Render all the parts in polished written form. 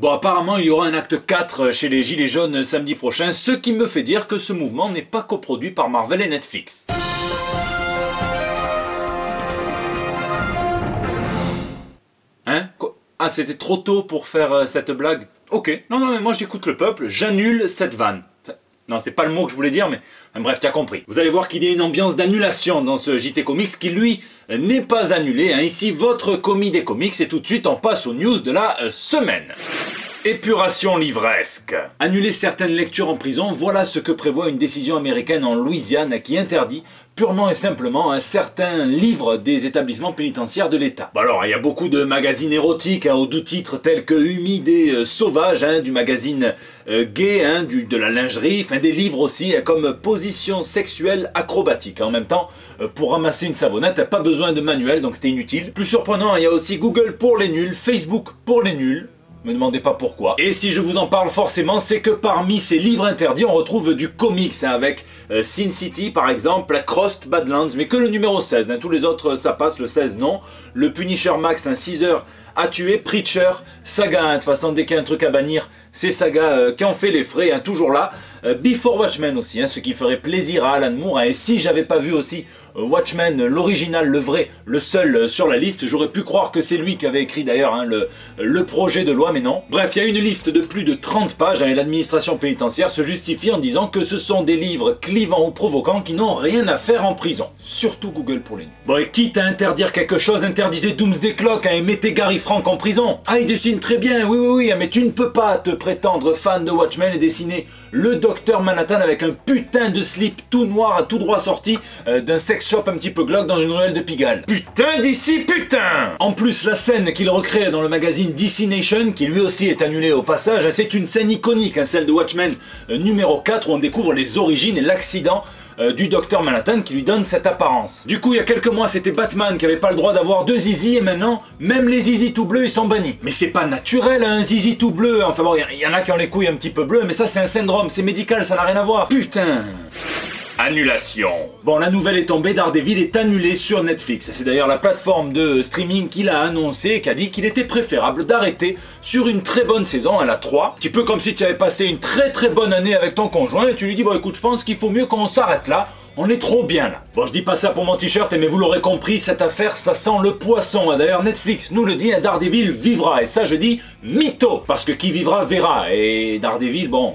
Bon, apparemment il y aura un acte 4 chez les Gilets jaunes samedi prochain, ce qui me fait dire que ce mouvement n'est pas coproduit par Marvel et Netflix. Hein? Quoi? Ah, c'était trop tôt pour faire cette blague? Ok, non, mais moi j'écoute le peuple, j'annule cette vanne. Enfin, non, c'est pas le mot que je voulais dire, mais bref, tu as compris. Vous allez voir qu'il y a une ambiance d'annulation dans ce JT Comics qui, lui, n'est pas annulé. Hein. Ici, votre commis des comics, et tout de suite, on passe aux news de la semaine. Épuration livresque. Annuler certaines lectures en prison, voilà ce que prévoit une décision américaine en Louisiane qui interdit purement et simplement certains livres des établissements pénitentiaires de l'État. Bon alors, il y a beaucoup de magazines érotiques aux doux titres tels que Humide et Sauvage, du magazine gay, de la lingerie, des livres aussi comme Position sexuelle acrobatique. En même temps, pour ramasser une savonnette, pas besoin de manuel, donc c'était inutile. Plus surprenant, il y a aussi Google pour les nuls, Facebook pour les nuls. Me demandez pas pourquoi. Et si je vous en parle forcément, c'est que parmi ces livres interdits, on retrouve du comics, avec Sin City par exemple, Crossed Badlands, mais que le numéro 16, tous les autres ça passe, le 16 non. Le Punisher Max, 6 heures à tuer, Preacher, Saga, de toute façon dès qu'il y a un truc à bannir, c'est Saga qui en fait les frais, toujours là. Before Watchmen aussi, ce qui ferait plaisir à Alan Moore, et si j'avais pas vu aussi Watchmen, l'original, le vrai, le seul sur la liste, j'aurais pu croire que c'est lui qui avait écrit d'ailleurs le projet de loi, mais non. Bref, il y a une liste de plus de 30 pages, et l'administration pénitentiaire se justifie en disant que ce sont des livres clivants ou provocants qui n'ont rien à faire en prison. Surtout Google pour les nuls. Bon, et quitte à interdire quelque chose, interdisez Doomsday Clock, et mettez Gary Frank en prison. Ah, il dessine très bien, oui, mais tu ne peux pas te prétendre fan de Watchmen et dessiner le Docteur Manhattan avec un putain de slip tout noir, tout droit sorti d'un sex shop un petit peu glauque dans une ruelle de Pigalle. Putain d'ici, putain! En plus, la scène qu'il recrée dans le magazine DC Nation, qui lui aussi est annulée au passage, c'est une scène iconique, celle de Watchmen numéro 4, où on découvre les origines et l'accident du Docteur Manhattan qui lui donne cette apparence. Du coup, il y a quelques mois, c'était Batman qui avait pas le droit d'avoir 2 zizi, et maintenant, même les zizi tout bleus, ils sont bannis. Mais c'est pas naturel, un zizi tout bleu. Enfin bon, il y en a qui ont les couilles un petit peu bleues, mais ça c'est un syndrome, c'est médical, ça n'a rien à voir. Putain! Annulation. Bon, la nouvelle est tombée, Daredevil est annulé sur Netflix. C'est d'ailleurs la plateforme de streaming qui l'a annoncé, qui a dit qu'il était préférable d'arrêter sur une très bonne saison, à la 3. Un petit peu comme si tu avais passé une très bonne année avec ton conjoint et tu lui dis, bon écoute, je pense qu'il faut mieux qu'on s'arrête là. On est trop bien là. Bon, je dis pas ça pour mon t-shirt, mais vous l'aurez compris, cette affaire, ça sent le poisson. D'ailleurs, Netflix nous le dit, Daredevil vivra. Et ça, je dis mytho. Parce que qui vivra, verra. Et Daredevil, bon...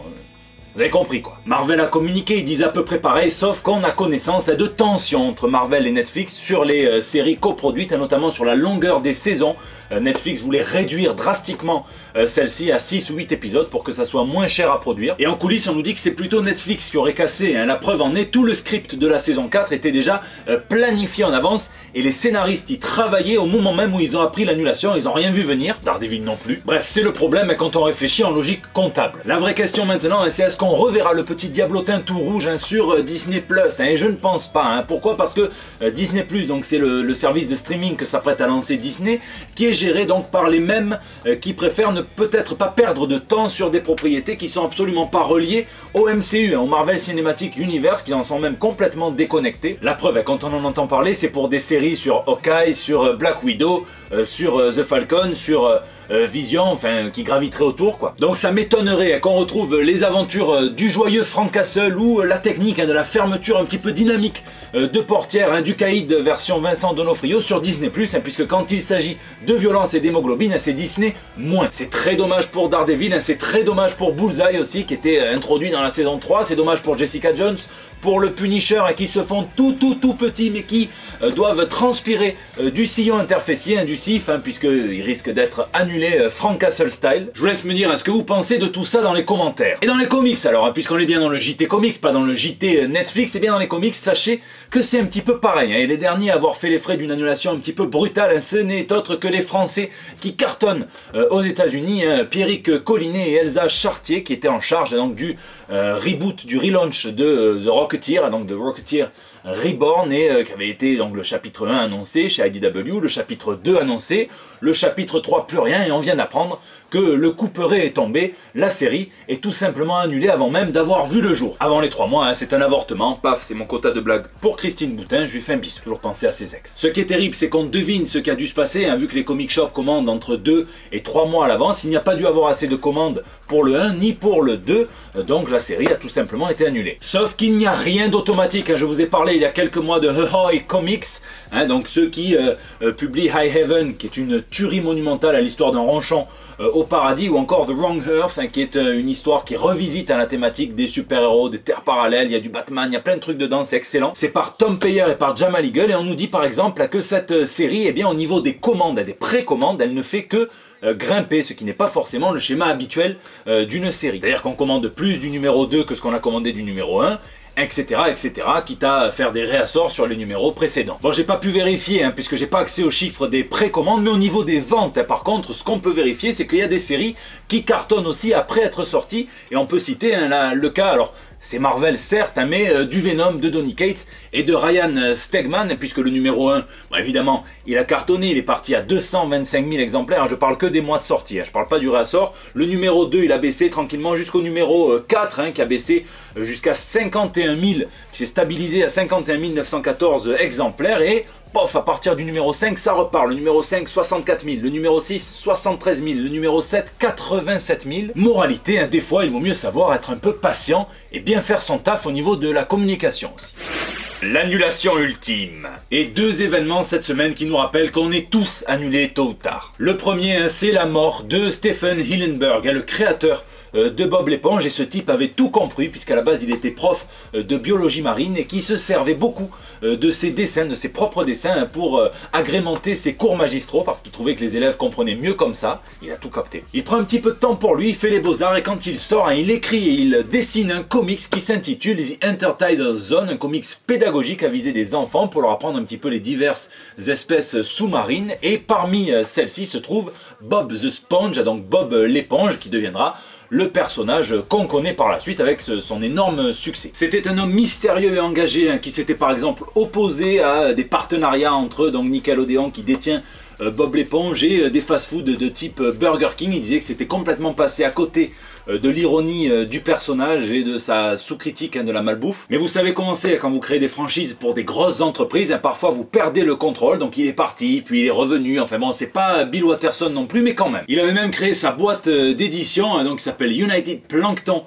Vous avez compris quoi. Marvel a communiqué, ils disent à peu près pareil, sauf qu'on a connaissance de tensions entre Marvel et Netflix sur les séries coproduites, et notamment sur la longueur des saisons. Netflix voulait réduire drastiquement celle-ci à 6 ou 8 épisodes pour que ça soit moins cher à produire. Et en coulisses, on nous dit que c'est plutôt Netflix qui aurait cassé. La preuve en est, tout le script de la saison 4 était déjà planifié en avance, et les scénaristes y travaillaient au moment même où ils ont appris l'annulation, ils n'ont rien vu venir. Daredevil non plus. Bref, c'est le problème quand on réfléchit en logique comptable. La vraie question maintenant, c'est est-ce qu'on reverra le petit diablotin tout rouge sur Disney+, et je ne pense pas. Pourquoi? Parce que Disney+, donc c'est le service de streaming que s'apprête à lancer Disney, qui est géré donc par les mêmes qui préfèrent ne peut-être pas perdre de temps sur des propriétés qui sont absolument pas reliées au MCU, au Marvel Cinematic Universe, qui en sont même complètement déconnectés. La preuve, quand on en entend parler, c'est pour des séries sur Hawkeye, sur Black Widow, sur The Falcon, sur Vision, enfin qui graviterait autour quoi. Donc ça m'étonnerait qu'on retrouve les aventures du joyeux Frank Castle ou la technique de la fermeture un petit peu dynamique de portière du caïd version Vincent D'Onofrio sur Disney+, puisque quand il s'agit de violence et d'hémoglobine, c'est Disney moins. C'est très dommage pour Daredevil, c'est très dommage pour Bullseye aussi qui était introduit dans la saison 3, c'est dommage pour Jessica Jones, pour le Punisher qui se font tout petits mais qui doivent transpirer du sillon interfécier, du SIF, puisqu'il risque d'être annulé Frank Castle style. Je vous laisse me dire ce que vous pensez de tout ça dans les commentaires. Et dans les comics alors, puisqu'on est bien dans le JT Comics, pas dans le JT Netflix, et bien dans les comics, sachez que c'est un petit peu pareil. Et les derniers à avoir fait les frais d'une annulation un petit peu brutale, ce n'est autre que les Français qui cartonnent aux États-Unis, Pierrick Collinet et Elsa Chartier, qui étaient en charge donc du reboot, du relaunch de Rocketeer, donc de Rocketeer Reborn, et qui avait été donc le chapitre 1 annoncé chez IDW, le chapitre 2 annoncé, le chapitre 3 plus rien, et on vient d'apprendre que le couperet est tombé, la série est tout simplement annulée avant même d'avoir vu le jour. Avant les 3 mois, hein, c'est un avortement, paf, c'est mon quota de blagues. Pour Christine Boutin, je lui fais un bisou, toujours penser à ses ex. Ce qui est terrible, c'est qu'on devine ce qui a dû se passer, hein, vu que les comic shops commandent entre 2 et 3 mois à l'avance, il n'y a pas dû avoir assez de commandes pour le 1 ni pour le 2, donc la série a tout simplement été annulée. Sauf qu'il n'y a rien d'automatique, hein, je vous ai parlé il y a quelques mois de Ahoy Comics, hein, donc ceux qui publient High Heaven, qui est une tuerie monumentale à l'histoire d'un ronchon au paradis, ou encore The Wrong Earth, hein, qui est une histoire qui revisite la thématique des super-héros, des terres parallèles, il y a du Batman, il y a plein de trucs dedans, c'est excellent. C'est par Tom Payer et par Jamal Eagle, et on nous dit par exemple là, que cette série, eh bien, au niveau des commandes, des précommandes, elle ne fait que grimper, ce qui n'est pas forcément le schéma habituel d'une série. C'est-à-dire qu'on commande plus du numéro 2 que ce qu'on a commandé du numéro 1, etc., etc., quitte à faire des réassorts sur les numéros précédents. Bon, j'ai pas pu vérifier, hein, puisque j'ai pas accès aux chiffres des précommandes, mais au niveau des ventes, hein, par contre, ce qu'on peut vérifier, c'est qu'il y a des séries qui cartonnent aussi après être sorties, et on peut citer hein, le cas, alors c'est Marvel certes, hein, mais du Venom de Donny Cates et de Ryan Stegman, puisque le numéro 1, bon, évidemment, il a cartonné, il est parti à 225 000 exemplaires, hein, je parle que des mois de sortie, hein, je parle pas du réassort. Le numéro 2, il a baissé tranquillement jusqu'au numéro 4, hein, qui a baissé jusqu'à 51 000, qui s'est stabilisé à 51 914 exemplaires, et pof, à partir du numéro 5, ça repart. Le numéro 5, 64 000. Le numéro 6, 73 000. Le numéro 7, 87 000. Moralité, hein, des fois, il vaut mieux savoir être un peu patient et bien faire son taf au niveau de la communication aussi. L'annulation ultime. Et 2 événements cette semaine qui nous rappellent qu'on est tous annulés tôt ou tard. Le premier, hein, c'est la mort de Stephen Hillenburg, hein, le créateur de Bob l'éponge, et ce type avait tout compris puisqu'à la base il était prof de biologie marine et qui se servait beaucoup de ses dessins, de ses propres dessins, hein, pour agrémenter ses cours magistraux parce qu'il trouvait que les élèves comprenaient mieux comme ça. Il a tout capté. Il prend un petit peu de temps pour lui, il fait les beaux-arts, et quand il sort, hein, il écrit et il dessine un comics qui s'intitule The Intertidal Zone, un comics pédagogique à viser des enfants pour leur apprendre un petit peu les diverses espèces sous-marines, et parmi celles-ci se trouve Bob the Sponge, donc Bob l'éponge, qui deviendra le personnage qu'on connaît par la suite avec son énorme succès. C'était un homme mystérieux et engagé, hein, qui s'était par exemple opposé à des partenariats entre donc Nickelodeon qui détient Bob l'éponge et des fast-food de type Burger King. Il disait que c'était complètement passé à côté de l'ironie du personnage et de sa sous-critique, hein, de la malbouffe. Mais vous savez comment c'est quand vous créez des franchises pour des grosses entreprises, hein, parfois vous perdez le contrôle, donc il est parti, puis il est revenu, enfin bon, c'est pas Bill Watterson non plus, mais quand même. Il avait même créé sa boîte d'édition, hein, donc qui s'appelle United Plankton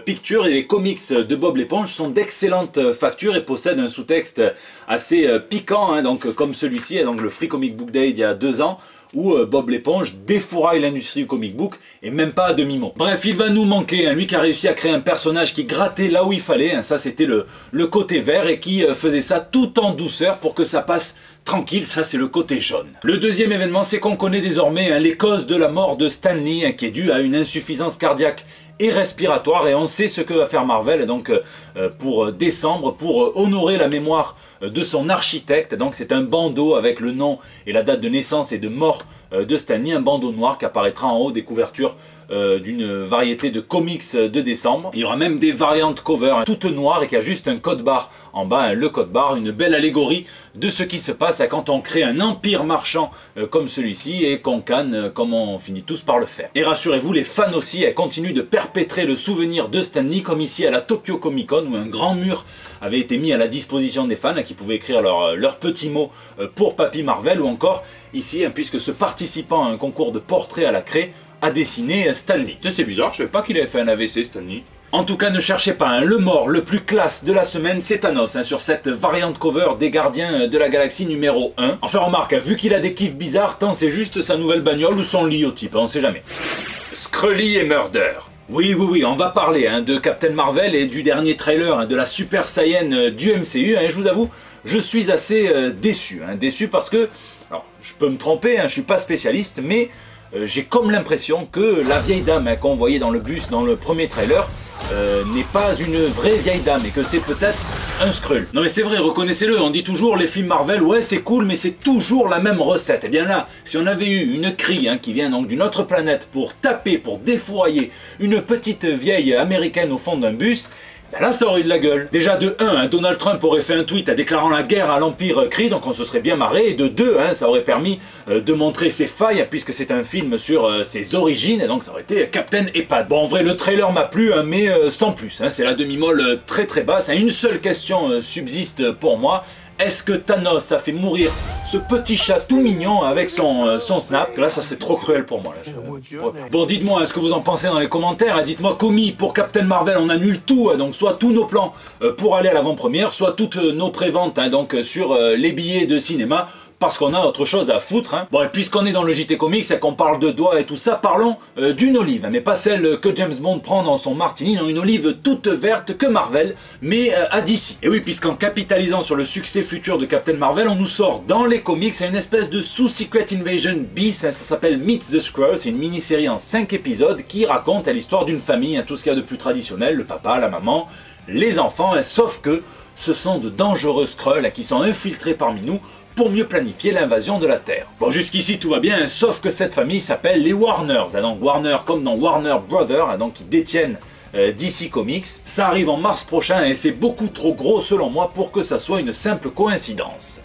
Pictures, et les comics de Bob l'éponge sont d'excellentes factures et possèdent un sous-texte assez piquant, hein, donc comme celui-ci, hein, donc le Free Comic Book Day il y a 2 ans, où Bob l'éponge défouraille l'industrie du comic book, et même pas à demi-mot. Bref, il va nous manquer, hein, lui qui a réussi à créer un personnage qui grattait là où il fallait, hein, ça c'était le côté vert, et qui faisait ça tout en douceur pour que ça passe tranquille, ça c'est le côté jaune. Le deuxième événement, c'est qu'on connaît désormais, hein, les causes de la mort de Stan Lee, hein, qui est due à une insuffisance cardiaque et respiratoire, et on sait ce que va faire Marvel donc pour décembre, pour honorer la mémoire de son architecte. Donc c'est un bandeau avec le nom et la date de naissance et de mort de Stan Lee, un bandeau noir qui apparaîtra en haut des couvertures d'une variété de comics de décembre. Il y aura même des variantes cover, hein, toutes noires, et qui a juste un code barre en bas, hein, le code barre, une belle allégorie de ce qui se passe, hein, quand on crée un empire marchand comme celui-ci et qu'on canne comme on finit tous par le faire. Et rassurez-vous, les fans aussi, elles continuent de perpétrer le souvenir de Stan Lee, comme ici à la Tokyo Comic Con, où un grand mur avait été mis à la disposition des fans, hein, qui pouvaient écrire leurs petits mots pour Papy Marvel, ou encore ici, hein, puisque ce participant à un concours de portrait à la craie a dessiné Stan Lee. C'est bizarre, je savais pas qu'il avait fait un AVC, Stan Lee. En tout cas, ne cherchez pas, hein, le mort le plus classe de la semaine, c'est Thanos, hein, sur cette variante cover des Gardiens de la Galaxie numéro 1. Enfin, remarque, hein, vu qu'il a des kiffs bizarres, tant c'est juste sa nouvelle bagnole ou son lit au type, hein, on sait jamais. Skrully et Murder. Oui, on va parler, hein, de Captain Marvel et du dernier trailer, hein, de la Super Saiyan du MCU, hein, je vous avoue, je suis assez déçu, hein, déçu parce que, alors, je peux me tromper, hein, je suis pas spécialiste, mais j'ai comme l'impression que la vieille dame, hein, qu'on voyait dans le bus dans le premier trailer n'est pas une vraie vieille dame, et que c'est peut-être un Skrull. Non mais c'est vrai, reconnaissez-le, on dit toujours les films Marvel, ouais c'est cool, mais c'est toujours la même recette. Et bien là, si on avait eu une Kree, hein, qui vient donc d'une autre planète pour taper, pour défourailler une petite vieille américaine au fond d'un bus, Ben là ça aurait eu de la gueule. Déjà de 1, Donald Trump aurait fait un tweet déclarant la guerre à l'Empire Kree, donc on se serait bien marré, et de 2, ça aurait permis de montrer ses failles, puisque c'est un film sur ses origines, et donc ça aurait été Captain EHPAD. Bon en vrai le trailer m'a plu, mais sans plus, c'est la demi-molle très très basse. Une seule question subsiste pour moi. Est-ce que Thanos a fait mourir ce petit chat tout mignon avec son snap? Là, ça serait trop cruel pour moi. Là. Bon, dites-moi ce que vous en pensez dans les commentaires. Dites-moi, commis, pour Captain Marvel, on annule tout. Donc, soit tous nos plans pour aller à l'avant-première, soit toutes nos préventes donc sur les billets de cinéma. Parce qu'on a autre chose à foutre. Bon, et puisqu'on est dans le JT Comics et qu'on parle de doigts et tout ça, parlons d'une olive. Mais pas celle que James Bond prend dans son martini, non, une olive toute verte que Marvel, mais à DC. Et oui, puisqu'en capitalisant sur le succès futur de Captain Marvel, on nous sort dans les comics une espèce de sous-Secret Invasion bis, ça s'appelle Meet the Skrull, c'est une mini-série en 5 épisodes qui raconte l'histoire d'une famille, tout ce qu'il y a de plus traditionnel, le papa, la maman, les enfants, sauf que ce sont de dangereux Skrulls qui sont infiltrés parmi nous pour mieux planifier l'invasion de la Terre. Bon, jusqu'ici tout va bien, sauf que cette famille s'appelle les Warners. Donc Warner comme dans Warner Brothers, donc qui détiennent DC Comics. Ça arrive en mars prochain et c'est beaucoup trop gros selon moi pour que ça soit une simple coïncidence.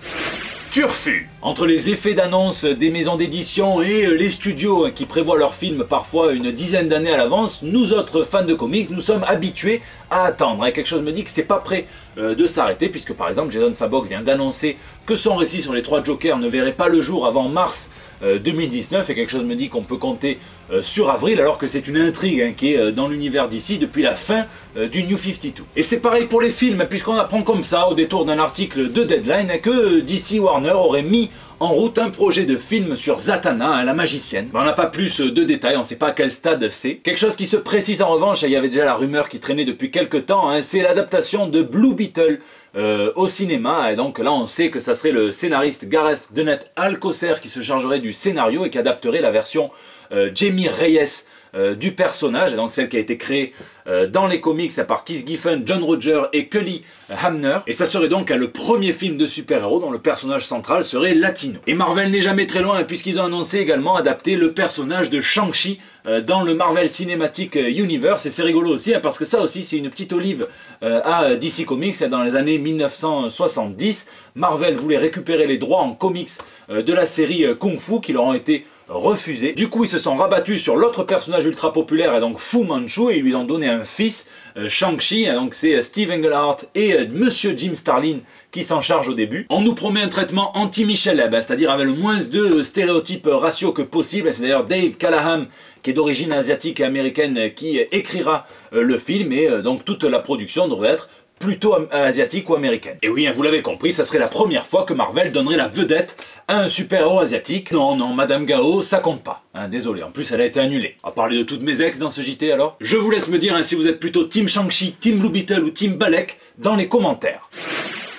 Turfu. Entre les effets d'annonce des maisons d'édition et les studios qui prévoient leurs films parfois une dizaine d'années à l'avance, nous autres fans de comics, nous sommes habitués à attendre. Et quelque chose me dit que c'est pas prêt de s'arrêter, puisque par exemple Jason Fabok vient d'annoncer que son récit sur les 3 Jokers ne verrait pas le jour avant mars 2019, et quelque chose me dit qu'on peut compter sur avril, alors que c'est une intrigue qui est dans l'univers d'ici depuis la fin du New 52. Et c'est pareil pour les films, puisqu'on apprend comme ça, au détour d'un article de Deadline, que DC Warner aurait mis en route un projet de film sur Zatanna, la magicienne. On n'a pas plus de détails, on ne sait pas à quel stade c'est. Quelque chose qui se précise en revanche, il y avait déjà la rumeur qui traînait depuis quelques temps, c'est l'adaptation de Blue Beetle au cinéma, et donc là on sait que ça serait le scénariste Gareth Dennett Alcocer qui se chargerait du scénario et qui adapterait la version Jamie Reyes du personnage, et donc celle qui a été créée dans les comics par Keith Giffen, John Roger et Cully Hamner, et ça serait donc le premier film de super-héros dont le personnage central serait latino. Et Marvel n'est jamais très loin, puisqu'ils ont annoncé également adapter le personnage de Shang-Chi dans le Marvel Cinematic Universe, et c'est rigolo aussi, parce que ça aussi c'est une petite olive à DC Comics. Dans les années 1970, Marvel voulait récupérer les droits en comics de la série Kung Fu qui leur ont été refusés. Du coup ils se sont rabattus sur l'autre personnage ultra populaire, et donc Fu Manchu, et ils lui ont donné un fils, Shang-Chi, donc c'est Steve Englehart et Monsieur Jim Starlin qui s'en charge au début. On nous promet un traitement anti-Michel Ebb, c'est-à-dire avec le moins de stéréotypes raciaux que possible. C'est d'ailleurs Dave Callaham, qui est d'origine asiatique et américaine, qui écrira le film, et donc toute la production devrait être plutôt asiatique ou américaine. Et oui, vous l'avez compris, ça serait la première fois que Marvel donnerait la vedette à un super-héros asiatique. Non, non, Madame Gao, ça compte pas. Désolé, en plus elle a été annulée. On va parler de toutes mes ex dans ce JT alors. Je vous laisse me dire si vous êtes plutôt Team Shang-Chi, Team Blue Beetle ou Team Balek dans les commentaires.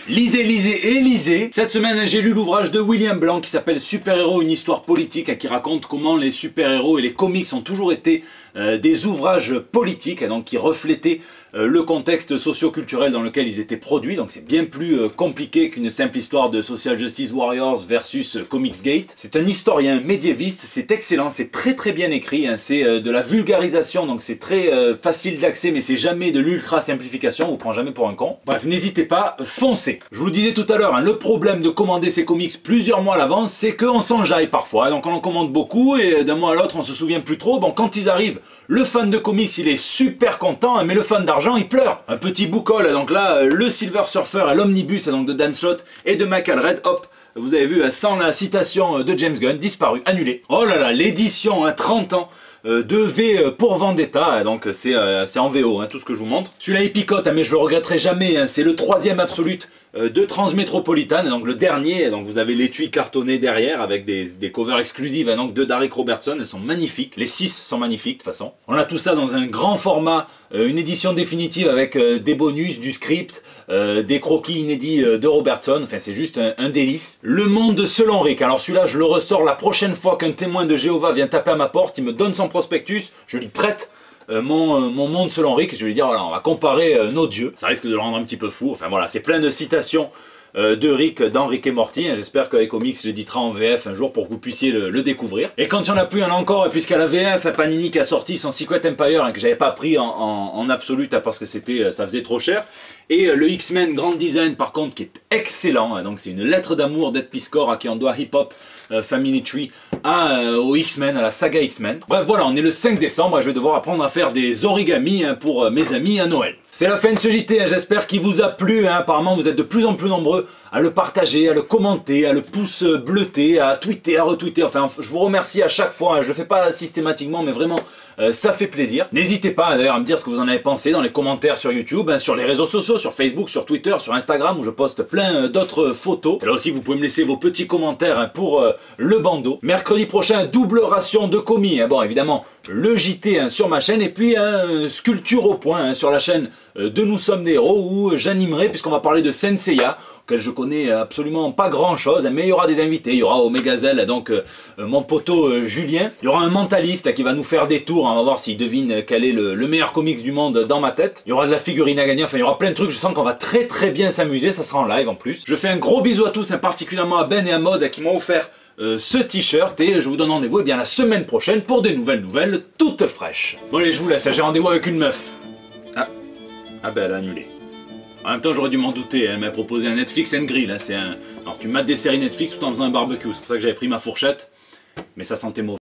Lisez, lisez et lisez. Cette semaine, j'ai lu l'ouvrage de William Blanc qui s'appelle Super-héros, une histoire politique, qui raconte comment les super-héros et les comics ont toujours été des ouvrages politiques, donc qui reflétaient le contexte socio-culturel dans lequel ils étaient produits. Donc c'est bien plus compliqué qu'une simple histoire de Social Justice Warriors versus Comicsgate. C'est un historien médiéviste, c'est excellent, c'est très très bien écrit, c'est de la vulgarisation, donc c'est très facile d'accès, mais c'est jamais de l'ultra simplification, on vous prend jamais pour un con. Bref, n'hésitez pas, foncez. Je vous le disais tout à l'heure, le problème de commander ces comics plusieurs mois à l'avance, c'est qu'on s'enjaille parfois, donc on en commande beaucoup et d'un mois à l'autre on se souvient plus trop. Bon, quand ils arrivent, le fan de comics il est super content, mais le fan d'argent il pleure. Un petit boucole, donc là le Silver Surfer à l'omnibus, donc de Dan Slott et de Michael Red, hop, vous avez vu, sans la citation de James Gunn, disparu, annulé. Oh là là, l'édition à 30 ans de V pour Vendetta, donc c'est en VO, tout ce que je vous montre. Celui-là il picote, mais je le regretterai jamais, c'est le 3e absolute de Transmétropolitane, donc le dernier, donc vous avez l'étui cartonné derrière avec des covers exclusives donc de Darick Robertson, elles sont magnifiques, les 6 sont magnifiques de toute façon. On a tout ça dans un grand format, une édition définitive avec des bonus, du script, des croquis inédits de Robertson, enfin c'est juste un délice. Le Monde selon Rick, alors celui-là je le ressors la prochaine fois qu'un témoin de Jéhovah vient taper à ma porte, il me donne son prospectus, je lui prête mon Monde selon Rick, je vais lui dire voilà, on va comparer nos dieux, ça risque de le rendre un petit peu fou, enfin voilà, c'est plein de citations de Rick dans Rick et Morty. J'espère qu'avec Comics je l'éditerai en VF un jour pour que vous puissiez le découvrir. Et quand il n'y en a plus, il y en a encore, puisqu'à la VF, Panini qui a sorti son Secret Empire, que j'avais pas pris en absolu parce que ça faisait trop cher. Et le X-Men Grand Design par contre qui est excellent, donc c'est une lettre d'amour d'Ed Piscor à qui on doit Hip Hop Family Tree au X-Men, à la saga X-Men. Bref voilà, on est le 5 décembre et je vais devoir apprendre à faire des origamis pour mes amis à Noël. C'est la fin de ce JT, j'espère qu'il vous a plu, apparemment vous êtes de plus en plus nombreux à le partager, à le commenter, à le pouce bleuter, à tweeter, à retweeter, enfin je vous remercie à chaque fois, je le fais pas systématiquement mais vraiment ça fait plaisir. N'hésitez pas d'ailleurs à me dire ce que vous en avez pensé dans les commentaires sur YouTube, sur les réseaux sociaux, sur Facebook, sur Twitter, sur Instagram où je poste plein d'autres photos. Et là aussi vous pouvez me laisser vos petits commentaires pour le bandeau. Mercredi prochain, double ration de commis, bon évidemment le JT sur ma chaîne et puis Sculpture au point sur la chaîne de Nous Sommes des Héros où j'animerai puisqu'on va parler de Saint Seiya auquel je connais absolument pas grand chose, mais il y aura des invités, il y aura Omegazel, donc mon poteau Julien, il y aura un mentaliste qui va nous faire des tours, on va voir s'il devine quel est le meilleur comics du monde dans ma tête, il y aura de la figurine à gagner, enfin il y aura plein de trucs, je sens qu'on va très bien s'amuser, ça sera en live en plus. Je fais un gros bisou à tous, particulièrement à Ben et à Maud qui m'ont offert ce t-shirt et je vous donne rendez-vous la semaine prochaine pour des nouvelles toutes fraîches. Bon allez, je vous laisse, j'ai rendez-vous avec une meuf. Ah ben elle a annulé. En même temps j'aurais dû m'en douter, elle m'a proposé un Netflix and Grill, alors tu mates des séries Netflix tout en faisant un barbecue, c'est pour ça que j'avais pris ma fourchette, mais ça sentait mauvais.